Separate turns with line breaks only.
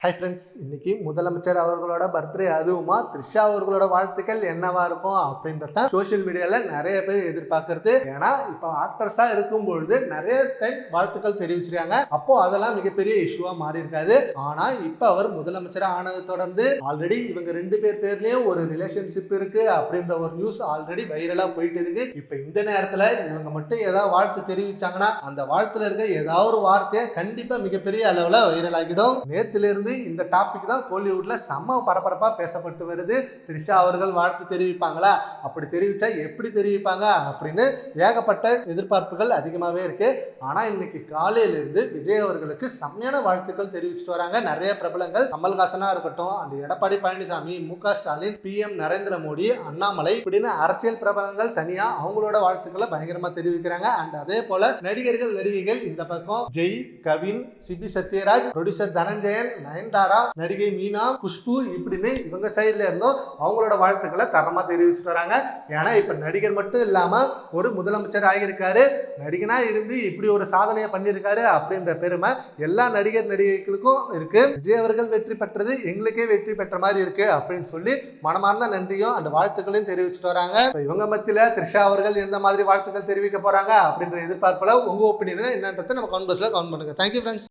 Hi friends, இன்னைக்கு முதலமைச்சர் அவர்களோட பர்த்டே. அதுவுமா த்ரிஷா அவர்களோட வாழ்த்துக்கள் என்னவா இருக்கும் அப்படின்றத சோசியல் மீடியால நிறைய பேர் எதிர்பார்க்கறது. ஏன்னா இப்போ ஆக்ட்ரஸா இருக்கும்பொழுது நிறைய டைம் வாழ்த்துக்கள் தெரிவிச்சிருக்காங்க. அப்போ அதெல்லாம் மிகப்பெரிய இஷ்யூவா மாறி இருக்காது. ஆனா இப்ப அவர் முதலமைச்சரா ஆனதை தொடர்ந்து ஆல்ரெடி இவங்க ரெண்டு பேர்லயும் ஒரு ரிலேஷன்ஷிப் இருக்கு அப்படின்ற ஒரு நியூஸ் ஆல்ரெடி வைரலா போயிட்டு இருக்கு. இப்ப இந்த நேரத்துல இவங்க மட்டும் ஏதாவது வாழ்த்து தெரிவிச்சாங்கன்னா அந்த வாழ்த்துல இருக்க ஏதாவது ஒரு வார்த்தையை கண்டிப்பா மிகப்பெரிய அளவுல வைரல் ஆகிடும். நேத்துல இருந்து இந்த டாபிக் தான் கோலிவுட்ல செம்ம பரபரப்பா பேசப்பட்டு வருது. த்ரிஷா அவர்கள் வாழ்த்து தெரிவிப்பாங்களா, அப்படி தெரிவிச்சா எப்படி தெரிவிப்பாங்க அப்படின்னு ஏகப்பட்ட எதிர்பார்ப்புகள் அதிகமாவே இருக்கு. ஆனா இன்னைக்கு காலையில இருந்து விஜய் அவர்களுக்கு செம்மையான வாழ்த்துக்கள் தெரிவிச்சுட்டு வராங்க நிறைய பிரபலங்கள். கமல்ஹாசனா இருக்கட்டும், அந்த எடப்பாடி பழனிசாமி, மு.க. ஸ்டாலின், PM நரேந்திர மோடி, அண்ணாமலை இப்படின்னு அரசியல் பிரபலங்கள் தனியா அவங்களோட வாழ்த்துக்களை பயங்கரமா தெரிவிக்கிறாங்க. அண்ட் அதே போல நடிகர்கள் இந்த பக்கம் ஜெய், கவின், சிபி சத்யராஜ், ப்ரொடியூசர் தனஞ்சயன், நயன்தாரா, நடிகை மீனா, குஷ்பு இப்படின்னு இவங்க சைட்ல இருந்தும் அவங்களோட வாழ்த்துக்களை தரமா தெரிவிச்சுட்டு வராங்க. ஏன்னா இப்ப நடிகர் மட்டும் இல்லாம ஒரு முதலமைச்சர் ஆகியிருக்காரு. நடிகனா இருந்து இப்படி ஒரு சாதனையை பண்ணியிருக்காரு அப்படின்ற பெருமை எல்லா நடிகைகளுக்கும் இருக்கு. விஜய் அவர்கள் வெற்றி பெற்றது எங்களுக்கே வெற்றி பெற்ற மாதிரி இருக்கு அப்படின்னு சொல்லி மனமார்ந்த நன்றியும் அந்த வாழ்த்துக்களையும் தெரிவிச்சுட்டு வராங்க. இவங்க மத்தியில த்ரிஷா அவர்கள் எந்த மாதிரி வாழ்த்துக்கள் தெரிவிக்க போறாங்க அப்படின்ற எதிர்பார்ப்புல உங்க ஒப்பீனியன் என்னன்றதை நம்ம கமெண்ட் பாக்ஸ்ல கமெண்ட் பண்ணுங்க. Thank you friends.